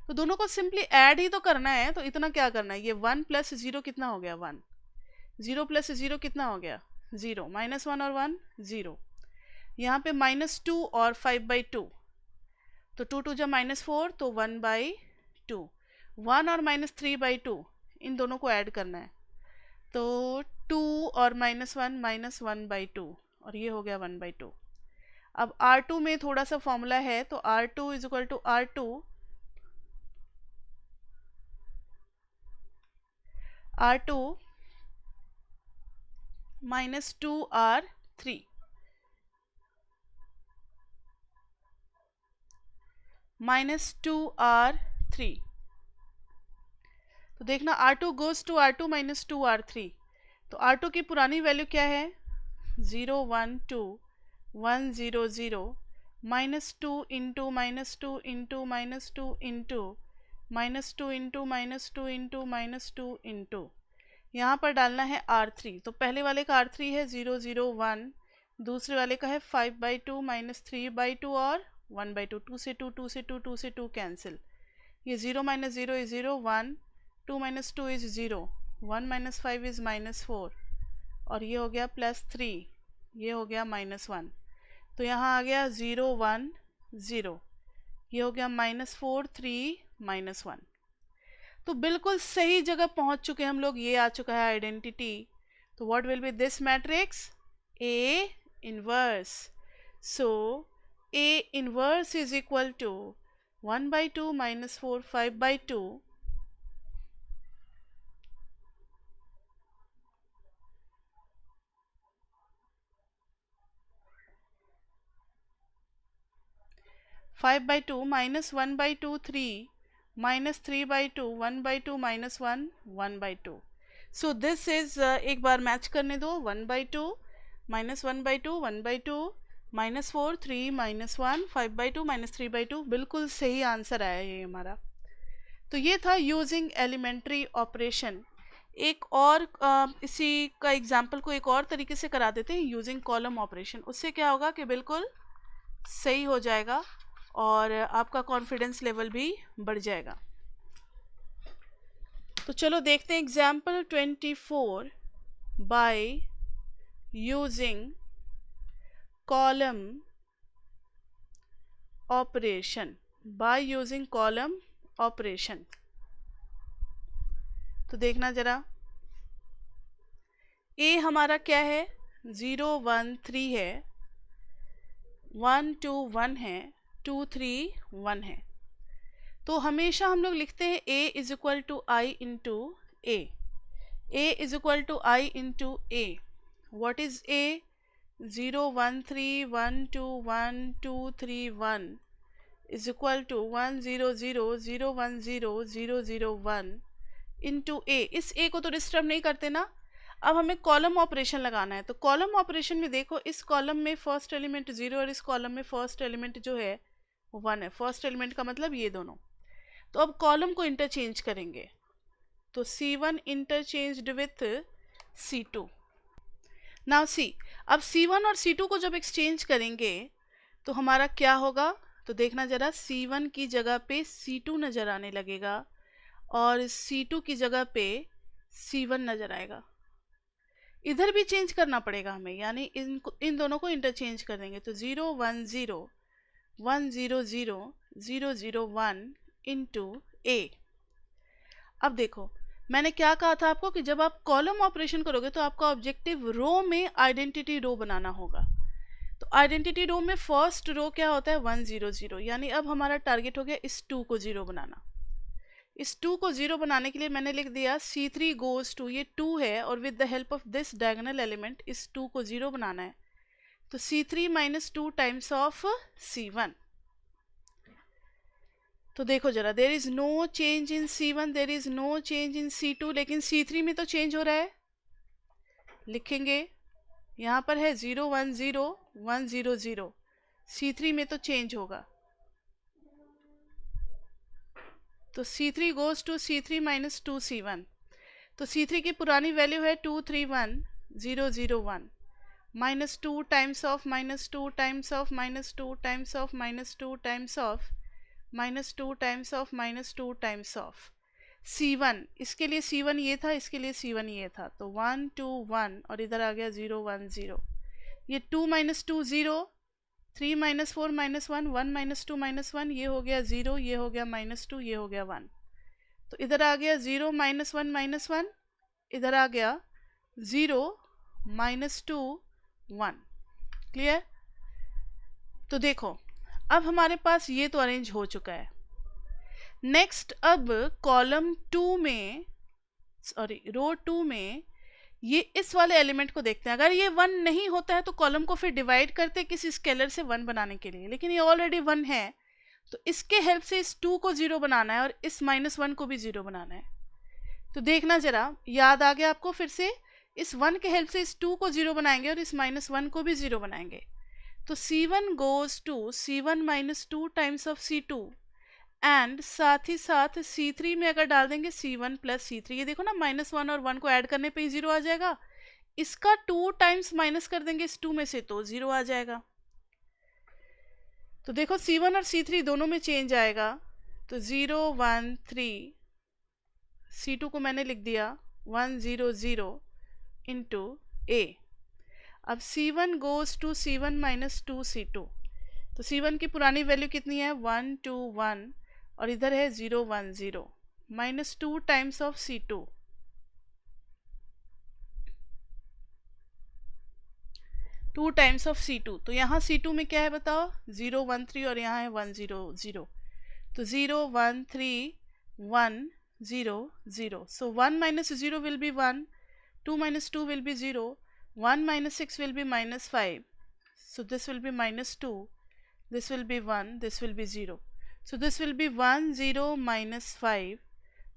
तो दोनों को सिंपली ऐड ही तो करना है, तो इतना क्या करना है, ये 1 प्लस 0 कितना हो गया 1, 0 प्लस 0 कितना हो गया 0, -1 और 1 0। यहाँ पे -2 और 5/2, तो 2 2 जब -4 तो 1/2, 1 और -3/2 इन दोनों को ऐड करना है, तो 2 और -1 -1/2 और ये हो गया 1/2। अब R2 में थोड़ा सा फॉर्मूला है, तो R2 is equal to R2 minus 2R3, -2R3। तो देखना R2 goes to R2 minus 2 R3, तो R2 की पुरानी वैल्यू क्या है 0 1 2 1 0 0 minus 2 into minus 2 into minus 2 into minus 2 into minus 2 into minus 2 into यहाँ पर डालना है R3। तो पहले वाले का R3 है 0 0 1, दूसरे वाले का है 5/2 माइनस 3/2 और 1/2, 2 से 2 2 से 2 2 से 2 कैंसिल, ये 0 minus 0 is 0 1, 2 minus 2 is 0, 1 minus 5 is minus 4 और ये हो गया प्लस 3, ये हो गया माइनस 1। तो यहाँ आ गया 0 1 0, ये हो गया माइनस 4 3 माइनस 1। तो बिल्कुल सही जगह पहुंच चुके हम लोग, ये आ चुका है आइडेंटिटी। तो what will be this matrix A inverse. So A inverse is equal to 1/2 minus 4 5/2 5/2 minus 1/2 3 minus 3/2 1/2 minus 1 1/2। So this is एक बार मैच करने दो, 1/2 माइनस 1/2 1/2 माइनस 4 3 माइनस 1 5/2 माइनस 3/2, बिल्कुल सही आंसर आया ये हमारा। तो ये था यूजिंग एलिमेंट्री ऑपरेशन। एक और इसी का एग्जाम्पल को एक और तरीके से करा देते हैं यूजिंग कॉलम ऑपरेशन। उससे क्या होगा कि बिल्कुल सही हो जाएगा और आपका कॉन्फिडेंस लेवल भी बढ़ जाएगा। तो चलो देखते हैं example 24 by using column operation, by using column operation. तो देखना जरा, ए हमारा क्या है 0 1 3 है, 1 2 1 है, 2 3 1 है। तो हमेशा हम लोग लिखते हैं a is equal to I into A, a is equal to I into A. What is a 0 1 3 1 2 1 2 3 1 is equal to 1 0 0 0 1 0 0 0 1 into ए। इस a को तो डिस्टर्ब नहीं करते ना। अब हमें कॉलम ऑपरेशन लगाना है। तो कॉलम ऑपरेशन में देखो, इस कॉलम में फर्स्ट एलिमेंट 0 और इस कॉलम में फर्स्ट एलिमेंट जो है वो 1 है। फर्स्ट एलिमेंट का मतलब ये दोनों। तो अब कॉलम को इंटरचेंज करेंगे, तो C1 interchanged with C2। Now see, अब C1 और C2 को जब एक्सचेंज करेंगे तो हमारा क्या होगा, तो देखना जरा, C1 की जगह पे C2 नज़र आने लगेगा और C2 की जगह पे C1 नज़र आएगा। इधर भी चेंज करना पड़ेगा हमें, यानी इन दोनों को इंटरचेंज कर देंगे। तो 0 1 0 1 0 0 0 0 1 इंटू ए। अब देखो, मैंने क्या कहा था आपको कि जब आप कॉलम ऑपरेशन करोगे तो आपका ऑब्जेक्टिव रो में आइडेंटिटी रो बनाना होगा। तो आइडेंटिटी रो में फर्स्ट रो क्या होता है 1 0 0, यानी अब हमारा टारगेट हो गया इस 2 को 0 बनाना। इस 2 को 0 बनाने के लिए मैंने लिख दिया C3 गोज टू, ये 2 है और with the help of this diagonal element इस 2 को 0 बनाना है। तो C3 minus 2 times of C1। तो देखो जरा, there is no change in C1, there is no change in C2, लेकिन C3 में तो चेंज हो रहा है। लिखेंगे, यहाँ पर है 0 1 0 1 0 0, C3 में तो चेंज होगा। तो C3 goes to C3 minus 2 C1। तो C3 की पुरानी वैल्यू है 2 3 1 0 0 1 minus 2 times of minus 2 times of minus 2 times of minus 2 times of minus 2 times of minus 2 times of C1। इसके लिए C1 ये था, इसके लिए C1 ये था। तो 1 2 1 और इधर आ गया 0 1 0। ये 2 minus 2 0, 3 minus 4 minus 1 1 minus 2 minus 1, ये हो गया 0, ये हो गया माइनस 2, ये हो गया 1। तो इधर आ गया 0 माइनस 1 माइनस 1, इधर आ गया 0 माइनस 2 1। क्लियर? तो देखो, अब हमारे पास ये तो अरेंज हो चुका है। नेक्स्ट, अब कॉलम 2 में, सॉरी रो 2 में ये इस वाले एलिमेंट को देखते हैं। अगर ये 1 नहीं होता है तो कॉलम को फिर डिवाइड करते हैं किसी स्केलर से 1 बनाने के लिए, लेकिन ये ऑलरेडी 1 है तो इसके हेल्प से इस 2 को 0 बनाना है और इस -1 को भी 0 बनाना है। तो देखना जरा, याद आ गया आपको? फिर से इस 1 के हेल्प से इस 2 को 0 बनाएंगे और इस -1 को भी 0 बनाएंगे। तो C1 goes to C1 minus 2 times of C2 and साथ ही साथ C3 में अगर डाल देंगे C1 प्लस C3, ये देखो ना -1 और 1 को ऐड करने पे ही 0 आ जाएगा। इसका 2 टाइम्स माइनस कर देंगे इस 2 में से तो 0 आ जाएगा। तो देखो C1 और C3 दोनों में चेंज आएगा, तो 0 1 3, C2 को मैंने लिख दिया 1 0 0 इंटू A। अब C1 goes to C1 minus 2 C2, तो C1 की पुरानी वैल्यू कितनी है 1 2 1 और इधर है 0 1 0 minus 2 times of C2, two times of C2। तो यहाँ C2 में क्या है बताओ, 0 1 3 और यहाँ है 1 0 0, तो 0 1 3 1 0 0। So 1 minus 0 will be 1, 2 minus 2 will be 0, 1 minus 6 will be minus 5. So this will be minus 2, this will be 1, this will be 0. So this will be 1 0 minus 5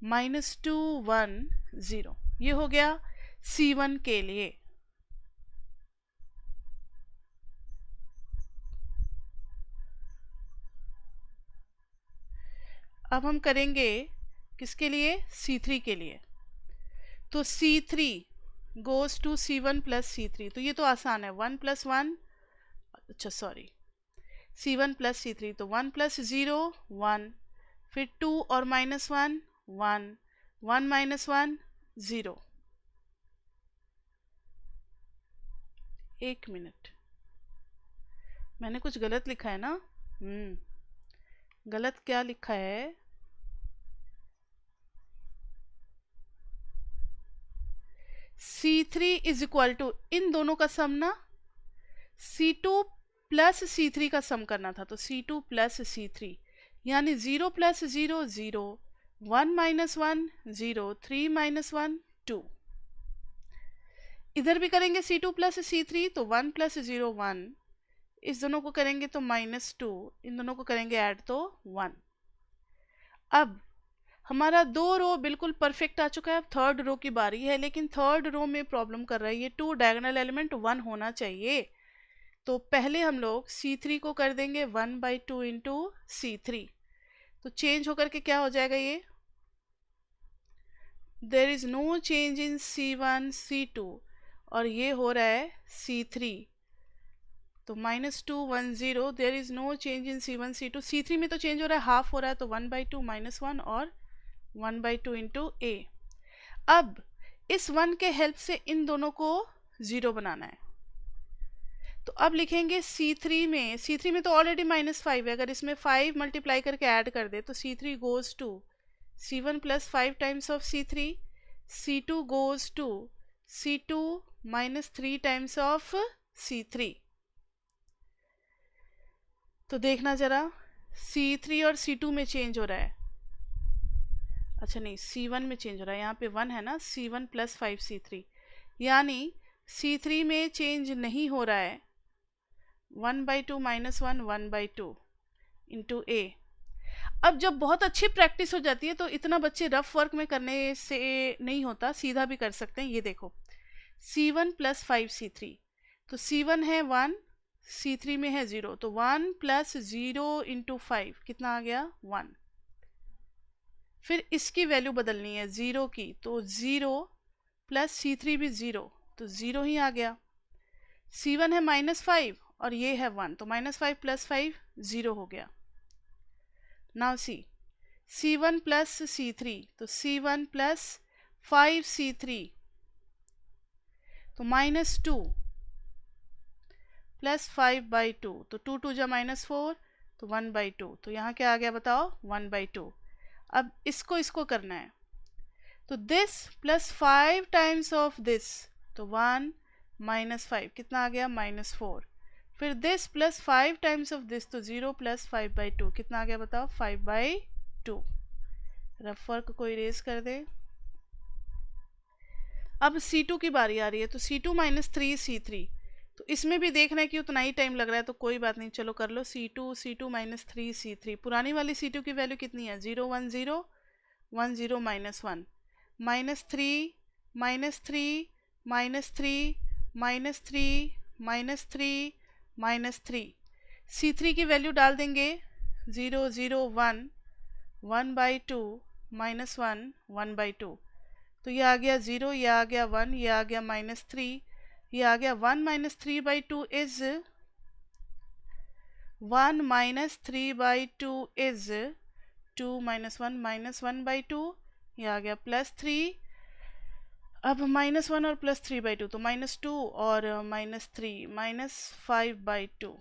minus 2 1 0। ये हो गया C1 के लिए। अब हम करेंगे किसके लिए, C3 के लिए। तो C3 goes to C1 plus C3, तो ये तो आसान है, 1 प्लस 1, अच्छा सॉरी, C1 प्लस C3, तो 1 प्लस 0 1, फिर 2 और माइनस 1 1, 1 माइनस 1 0। एक मिनट, मैंने कुछ गलत लिखा है ना? गलत क्या लिखा है, C3 इज इक्वल टू, इन दोनों का सम ना, C2 प्लस C3 का सम करना था, तो C2 प्लस C3 यानी 0 प्लस 0 0, 1 माइनस 1 0, 3 माइनस 1 2। इधर भी करेंगे C2 प्लस C3, तो 1 प्लस 0 1, इस दोनों को करेंगे तो -2, इन दोनों को करेंगे ऐड तो 1। अब हमारा 2 रो बिल्कुल परफेक्ट आ चुका है। अब थर्ड रो की बारी है, लेकिन थर्ड रो में प्रॉब्लम कर रहा है, ये 2 डायगोनल एलिमेंट 1 होना चाहिए। तो पहले हम लोग C3 को कर देंगे 1/2 इंटू C3, तो चेंज होकर के क्या हो जाएगा, ये there is no change in C1 C2 और ये हो रहा है C3, तो -2 1 0, there is no change in C1 C2। C3 में तो चेंज हो रहा है, हाफ हो रहा है, तो 1/2 -1 और 1/2 इंटू A। अब इस 1 के हेल्प से इन दोनों को 0 बनाना है, तो अब लिखेंगे C3 में तो ऑलरेडी -5 है, अगर इसमें 5 मल्टीप्लाई करके ऐड कर दे तो C3 goes to C1 plus 5 times of C3, C2 goes to C2 minus 3 times of C3। तो देखना जरा, C3 और C2 में चेंज हो रहा है, अच्छा नहीं C1 में चेंज हो रहा है, यहाँ पे 1 है ना, C1 प्लस 5 C3, यानी C3 में चेंज नहीं हो रहा है, 1/2 -1 1/2 इंटू A। अब जब बहुत अच्छी प्रैक्टिस हो जाती है तो इतना बच्चे रफ वर्क में करने से नहीं होता, सीधा भी कर सकते हैं। ये देखो C1 प्लस 5 C3, तो C1 है 1, C3 में है 0, तो 1 प्लस 0 इंटू 5 कितना आ गया 1। फिर इसकी वैल्यू बदलनी है 0 की, तो 0 प्लस C3 भी 0, तो 0 ही आ गया। C1 है -5 और ये है 1, तो -5 प्लस 5 0 हो गया। नाउ C1 प्लस C3, तो C1 प्लस 5 C3, तो -2 प्लस 5/2, तो 2 2 जा -4, तो 1/2, तो यहाँ क्या आ गया बताओ 1/2। अब इसको करना है, तो this plus 5 times of this, तो 1 -5 कितना आ गया -4, फिर this plus 5 times of this, तो 0 प्लस 5/2 कितना आ गया बताओ 5/2। रफ वर्क को इरेज कर दे। अब C2 की बारी आ रही है, तो C2 माइनस 3 C3, तो इसमें भी देखना है कि उतना ही टाइम लग रहा है, तो कोई बात नहीं, चलो कर लो। C2 माइनस 3 C3, पुरानी वाली C2 की वैल्यू कितनी है 0 1 0 1 0 -1, -3 -3 -3 -3 -3 -3। C3 की वैल्यू डाल देंगे 0 0 1 1/2 -1 1/2। तो ये आ गया 0, ये आ गया 1, ये आ गया -3, ये आ गया 1 - 3/2 इज 1 - 3/2 इज 2 - 1 -1/2, ये आ गया +3। अब -1 और +3/2 तो -2 और -3 -5/2।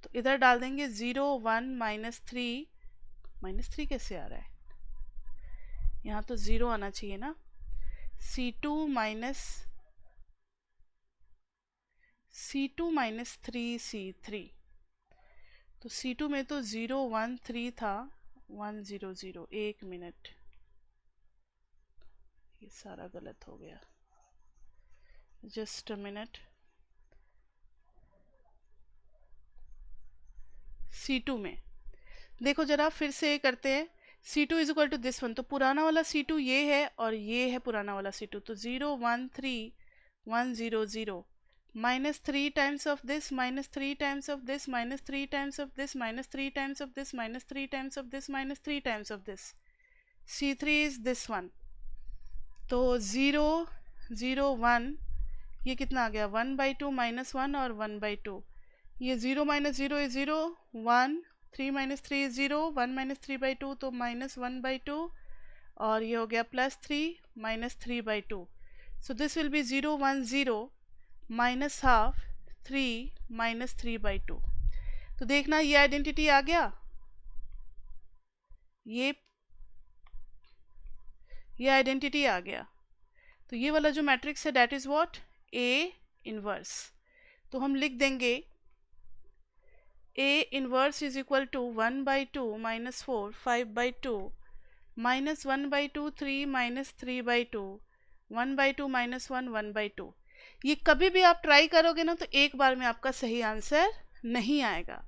तो इधर डाल देंगे 0 1 -3 -3 कैसे आ रहा है, यहाँ तो 0 आना चाहिए ना। C2 - 3C3, तो C2 में तो 0 1 3 था, 1 0 0। एक मिनट, ये सारा गलत हो गया, जस्ट अ मिनट। C2 में देखो जरा, फिर से करते हैं। C2 is equal to this one, तो पुराना वाला C2 ये है और ये है पुराना वाला C2, तो 0 1 3 1 0 0 -3 times of this, -3 times of this, -3 times of this, -3 times of this, -3 times of this, -3 times of this. C3 is this one, तो 0 0 1, ये कितना आ गया 1/2 -1 और 1/2। ये 0 - 0 इज 0, 1 3 - 3 इज 0, 1 - 3/2 तो -1/2, और ये हो गया +3 -3/2। So this will B 0 1 0 -½ 3 -3/2। तो देखना ये आइडेंटिटी आ गया, ये आइडेंटिटी आ गया। तो ये वाला जो मैट्रिक्स है that is what, A inverse. तो हम लिख देंगे A inverse is equal to 1/2 -4 5/2 -1/2 3 -3/2 1/2 -1 1/2। ये कभी भी आप ट्राई करोगे ना तो एक बार में आपका सही आंसर नहीं आएगा,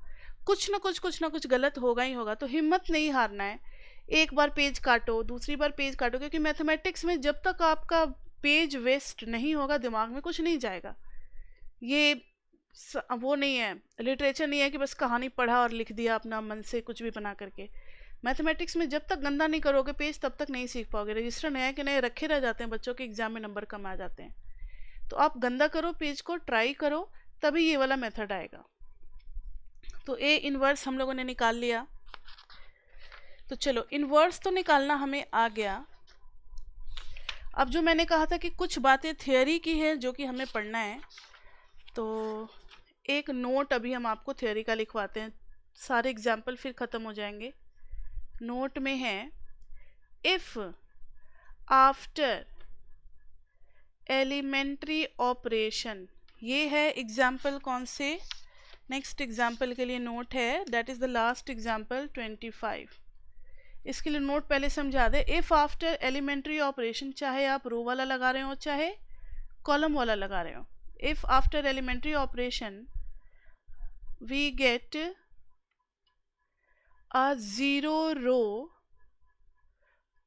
कुछ ना कुछ गलत होगा ही होगा। तो हिम्मत नहीं हारना है, एक बार पेज काटो, दूसरी बार पेज काटो, क्योंकि मैथमेटिक्स में जब तक आपका पेज वेस्ट नहीं होगा दिमाग में कुछ नहीं जाएगा। ये वो नहीं है, लिटरेचर नहीं है कि बस कहानी पढ़ा और लिख दिया अपना मन से कुछ भी बना करके। मैथमेटिक्स में जब तक गंदा नहीं करोगे पेज तब तक नहीं सीख पाओगे। रजिस्टर नया के नए रखे रह जाते हैं, बच्चों के एग्जाम में नंबर कम आ जाते हैं। तो आप गंदा करो पेज को, ट्राई करो, तभी ये वाला मेथड आएगा। तो A इनवर्स हम लोगों ने निकाल लिया। तो चलो इनवर्स तो निकालना हमें आ गया। अब जो मैंने कहा था कि कुछ बातें थियोरी की है जो कि हमें पढ़ना है, तो एक नोट अभी हम आपको थियोरी का लिखवाते हैं, सारे एग्जाम्पल फिर ख़त्म हो जाएंगे। नोट में है इफ़ आफ्टर एलिमेंट्री ऑपरेशन, ये है एग्जाम्पल कौन से, नेक्स्ट एग्जाम्पल के लिए नोट है, that is the last example 25। इसके लिए नोट पहले समझा दे। इफ़ आफ्टर एलिमेंट्री ऑपरेशन, चाहे आप रो वाला लगा रहे हो चाहे कॉलम वाला लगा रहे हो, if after elementary operation we get a 0 row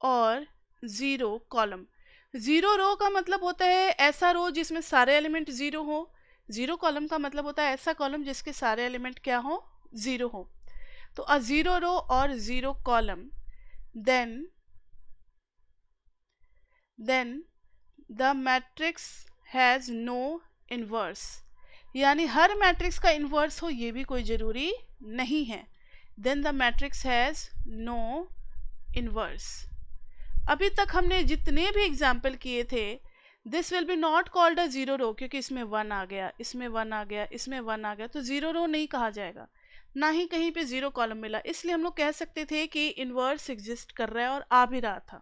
और 0 कॉलम। 0 रो का मतलब होता है ऐसा रो जिसमें सारे एलिमेंट 0 हो, 0 कॉलम का मतलब होता है ऐसा कॉलम जिसके सारे एलिमेंट क्या हो, 0 हो। तो अ 0 रो और 0 column, then the matrix has no inverse, यानी हर मैट्रिक्स का इन्वर्स हो ये भी कोई ज़रूरी नहीं है। then the matrix has no inverse। अभी तक हमने जितने भी एग्जाम्पल किए थे, this will B not called a 0 रो, क्योंकि इसमें 1 आ गया, इसमें 1 आ गया, इसमें 1 आ गया, तो 0 रो नहीं कहा जाएगा, ना ही कहीं पे 0 कॉलम मिला। इसलिए हम लोग कह सकते थे कि इन्वर्स एग्जिस्ट कर रहा है और आ भी रहा था।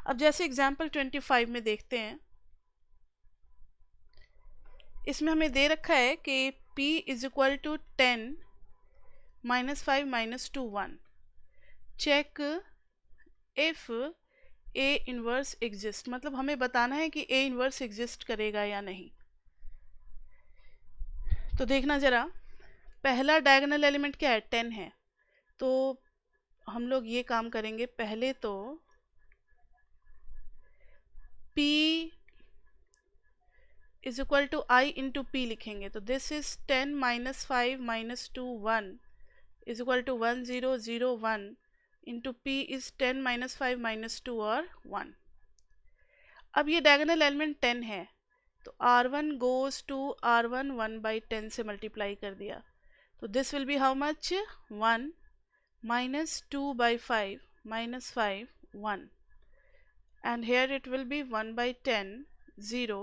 अब जैसे एग्जाम्पल 25 में देखते हैं, इसमें हमें दे रखा है कि P is equal to 10 -5 -2 1, check if A inverse exist, मतलब हमें बताना है कि A इनवर्स एग्जिस्ट करेगा या नहीं। तो देखना जरा, पहला डायगोनल एलिमेंट क्या है, 10 है। तो हम लोग ये काम करेंगे, पहले तो P is equal to I into P लिखेंगे तो this is 10 minus 5 minus 2 1 is equal to 1 0 0 1 into P is 10 minus 5 minus 2 और 1. अब ये डायगोनल एलिमेंट 10 है तो R1 goes to R1 1 by 10 से मल्टीप्लाई कर दिया तो this will be how much 1 minus 2 by 5 minus 5 1 and here it will be 1 by 10 0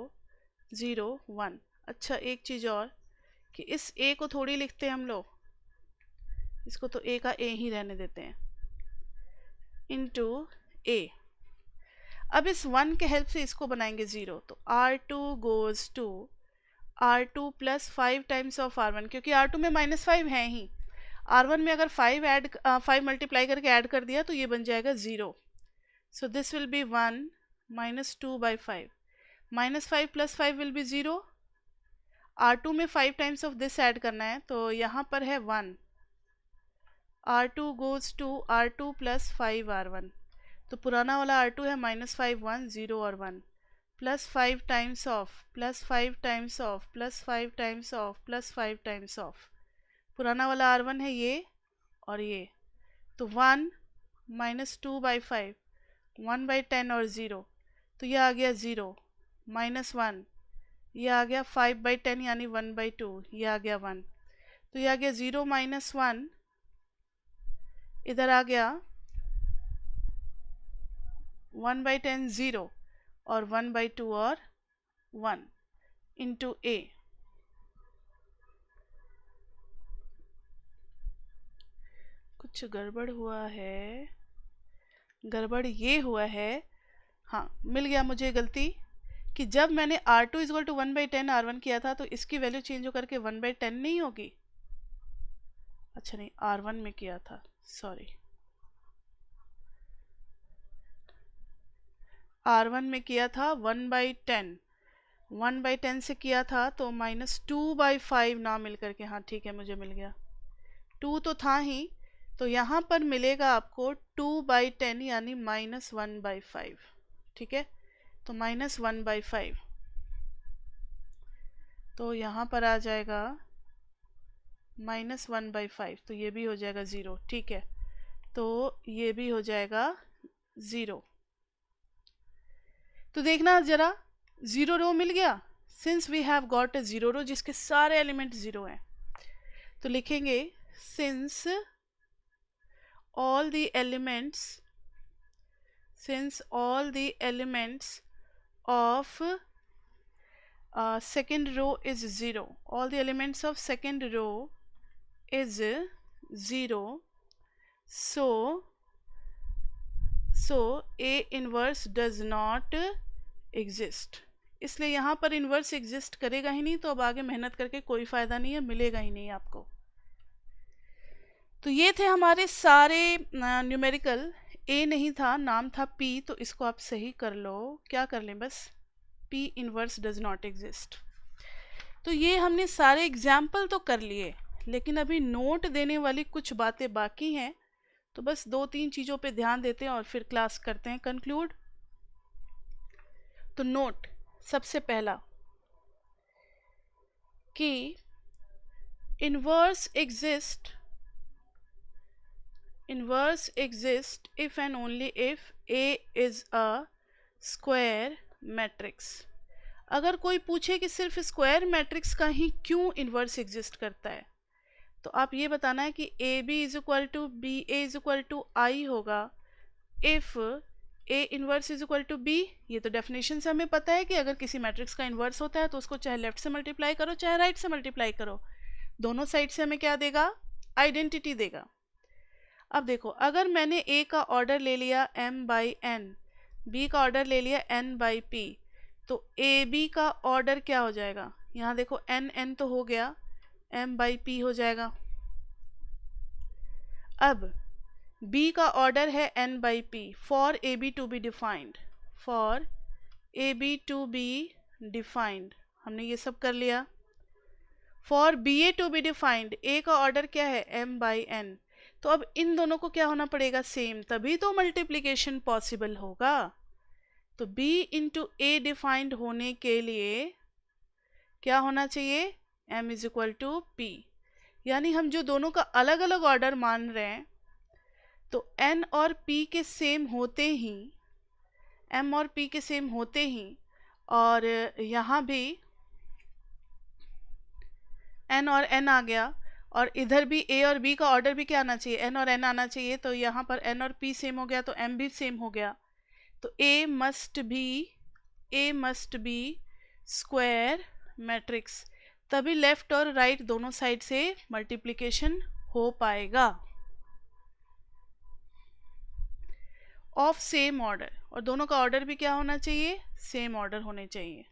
0 1. अच्छा एक चीज़ और कि इस A को थोड़ी लिखते हैं हम लोग, इसको तो A का A ही रहने देते हैं इंटू A. अब इस 1 के हेल्प से इसको बनाएंगे 0 तो R2 goes to R2 plus 5 times of R1 क्योंकि R2 में माइनस 5 है ही, R1 में अगर 5 मल्टीप्लाई करके ऐड कर दिया तो ये बन जाएगा 0. So this will be 1 minus 2 by 5 minus 5 plus 5 will be 0. R2 में 5 टाइम्स ऑफ दिस ऐड करना है तो यहाँ पर है 1. R2 goes to R2 plus 5 R1 तो पुराना वाला R2 है माइनस 5 1 0 और 1 plus 5 times of plus 5 times of plus 5 times of plus 5 times of. पुराना वाला R1 है ये और ये तो 1 माइनस 2 बाई 5 1 बाई 10 और 0 तो ये आ गया 0 माइनस 1 ये आ गया 5 बाई 10 यानी 1 बाई 2 ये आ गया 1 तो ये आ गया 0 माइनस 1 इधर आ गया 1 बाई 10 0 और 1 बाई 2 और 1 इंटू A. कुछ गड़बड़ हुआ है, गड़बड़ ये हुआ है, हाँ मिल गया मुझे गलती कि जब मैंने R2 is equal to 1 by 10 R1 किया था तो इसकी वैल्यू चेंज होकर के 1 बाई 10 नहीं होगी. अच्छा नहीं R1 में किया था, सॉरी R1 में किया था 1 बाई 10 1 बाई 10 से किया था तो माइनस 2 बाई 5 ना मिल करके, हाँ ठीक है मुझे मिल गया 2 तो था ही तो यहाँ पर मिलेगा आपको 2 बाई 10 यानी माइनस 1 बाई 5. ठीक है तो माइनस 1 बाई 5 तो यहाँ पर आ जाएगा माइनस 1 बाई 5 तो ये भी हो जाएगा 0. ठीक है तो ये भी हो जाएगा 0. तो देखना जरा 0 रो मिल गया since we have got a 0 row जिसके सारे एलिमेंट 0 हैं तो लिखेंगे since all the elements of second row is 0, all the elements of second row is 0, so A inverse does not exist. इसलिए यहाँ पर इन्वर्स एग्जिस्ट करेगा ही नहीं तो अब आगे मेहनत करके कोई फ़ायदा नहीं है, मिलेगा ही नहीं आपको. तो ये थे हमारे सारे न्यूमेरिकल. ए नहीं था, नाम था पी, तो इसको आप सही कर लो. क्या कर लें बस, P inverse does not exist. तो ये हमने सारे एग्जाम्पल तो कर लिए लेकिन अभी नोट देने वाली कुछ बातें बाकी हैं तो बस 2-3 चीज़ों पे ध्यान देते हैं और फिर क्लास करते हैं कंक्लूड. तो नोट सबसे पहला कि inverse exist if and only if A is a square matrix. अगर कोई पूछे कि सिर्फ स्क्वायर मैट्रिक्स का ही क्यों इन्वर्स एग्जिस्ट करता है तो आप ये बताना है कि A B is equal to B A is equal to I होगा if A inverse is equal to B. ये तो डेफिनेशन से हमें पता है कि अगर किसी मैट्रिक्स का इन्वर्स होता है तो उसको चाहे लेफ्ट से मल्टीप्लाई करो चाहे राइट से मल्टीप्लाई करो, दोनों साइड से हमें क्या देगा, आइडेंटिटी देगा. अब देखो अगर मैंने A का ऑर्डर ले लिया m बाई n, B का ऑर्डर ले लिया n बाई p, तो AB का ऑर्डर क्या हो जाएगा, यहाँ देखो n तो हो गया, m बाई p हो जाएगा. अब B का ऑर्डर है n by p for AB to be defined, for AB to be defined हमने ये सब कर लिया. For BA to be defined A का ऑर्डर क्या है m बाई n, तो अब इन दोनों को क्या होना पड़ेगा, सेम, तभी तो मल्टीप्लिकेशन पॉसिबल होगा. तो B इंटू ए डिफाइंड होने के लिए क्या होना चाहिए, M is equal to P। यानी हम जो दोनों का अलग अलग ऑर्डर मान रहे हैं, तो N और P के सेम होते ही, M और P के सेम होते ही, और यहाँ भी N और N आ गया, और इधर भी A और B का ऑर्डर भी क्या आना चाहिए, N और N आना चाहिए। तो यहाँ पर N और P सेम हो गया तो M भी सेम हो गया। तो A must be square matrix, तभी लेफ्ट और राइट दोनों साइड से मल्टीप्लिकेशन हो पाएगा ऑफ सेम ऑर्डर, और दोनों का ऑर्डर भी क्या होना चाहिए, सेम ऑर्डर होने चाहिए।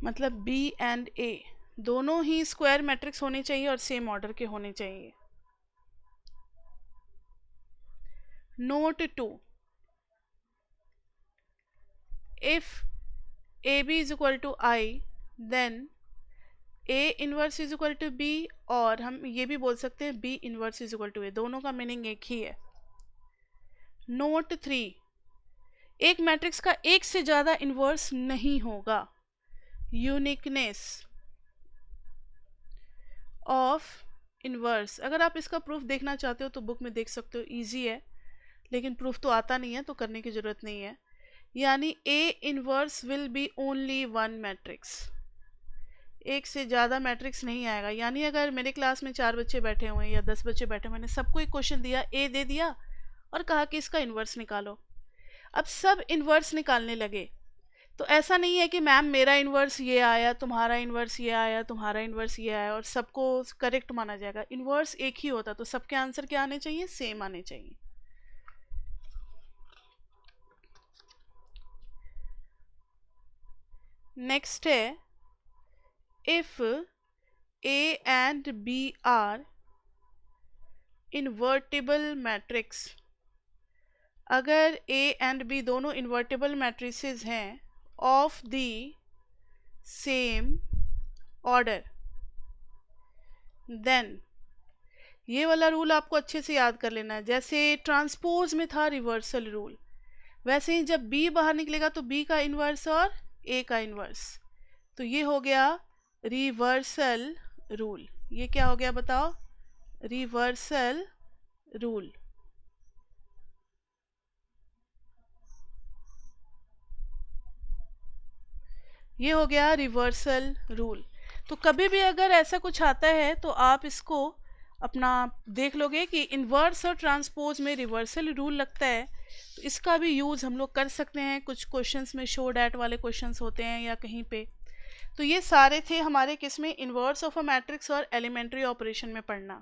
मतलब B एंड A दोनों ही स्क्वायर मैट्रिक्स होने चाहिए और सेम ऑर्डर के होने चाहिए। Note 2, if AB is equal to I then A inverse is equal to B, और हम ये भी बोल सकते हैं B inverse is equal to A, दोनों का मीनिंग एक ही है। नोट 3, एक मैट्रिक्स का एक से ज़्यादा इनवर्स नहीं होगा। यूनिकनेस ऑफ इनवर्स, अगर आप इसका प्रूफ देखना चाहते हो तो बुक में देख सकते हो, इजी है, लेकिन प्रूफ तो आता नहीं है तो करने की ज़रूरत नहीं है। यानी A inverse will be only one matrix, एक से ज़्यादा मैट्रिक्स नहीं आएगा। यानी अगर मेरे क्लास में 4 बच्चे बैठे हुए हैं या 10 बच्चे बैठे हुए हैं, मैंने सबको एक क्वेश्चन दिया, A दे दिया और कहा कि इसका इन्वर्स निकालो। अब सब इन्वर्स निकालने लगे, तो ऐसा नहीं है कि मैम मेरा इन्वर्स ये आया, तुम्हारा इन्वर्स ये आया, तुम्हारा इन्वर्स ये आया और सबको करेक्ट माना जाएगा। इन्वर्स एक ही होता, तो सबके आंसर क्या आने चाहिए, सेम आने चाहिए। नेक्स्ट है, if A and B are invertible matrix, अगर A and B दोनों invertible matrices हैं of the same order, then ये वाला रूल आपको अच्छे से याद कर लेना है। जैसे ट्रांसपोज में था रिवर्सल रूल, वैसे ही जब B बाहर निकलेगा तो B का इन्वर्स और A का इन्वर्स, तो ये हो गया रिवर्सल रूल। ये क्या हो गया बताओ, रिवर्सल रूल। ये हो गया रिवर्सल रूल। तो कभी भी अगर ऐसा कुछ आता है तो आप इसको अपना देख लोगे कि इन्वर्स और ट्रांसपोज में रिवर्सल रूल लगता है, तो इसका भी यूज़ हम लोग कर सकते हैं। कुछ क्वेश्चंस में शो डैट वाले क्वेश्चंस होते हैं या कहीं पे। तो ये सारे थे हमारे किस में, इन्वर्स ऑफ अ मैट्रिक्स और एलिमेंट्री ऑपरेशन में पढ़ना।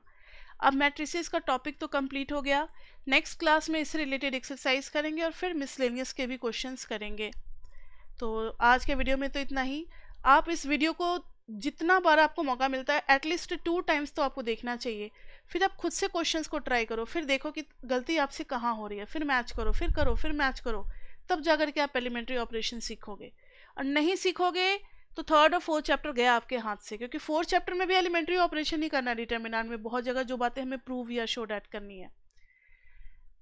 अब मैट्रिसेस का टॉपिक तो कंप्लीट हो गया। नेक्स्ट क्लास में इससे रिलेटेड एक्सरसाइज करेंगे और फिर मिसलेनियस के भी क्वेश्चंस करेंगे। तो आज के वीडियो में तो इतना ही। आप इस वीडियो को जितना बार आपको मौका मिलता है एटलीस्ट 2 टाइम्स तो आपको देखना चाहिए। फिर आप खुद से क्वेश्चंस को ट्राई करो, फिर देखो कि गलती आपसे कहाँ हो रही है, फिर मैच करो, फिर करो, फिर मैच करो, तब जाकर के आप एलिमेंट्री ऑपरेशन सीखोगे। और नहीं सीखोगे तो 3rd और 4th चैप्टर गया आपके हाथ से, क्योंकि 4th चैप्टर में भी एलिमेंट्री ऑपरेशन ही करना है। डिटरमिनेंट में बहुत जगह जो बातें हमें प्रूव या शो डैट करनी है।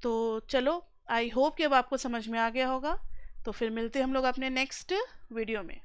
तो चलो, आई होप कि अब आपको समझ में आ गया होगा। तो फिर मिलते हैं हम लोग अपने नेक्स्ट वीडियो में।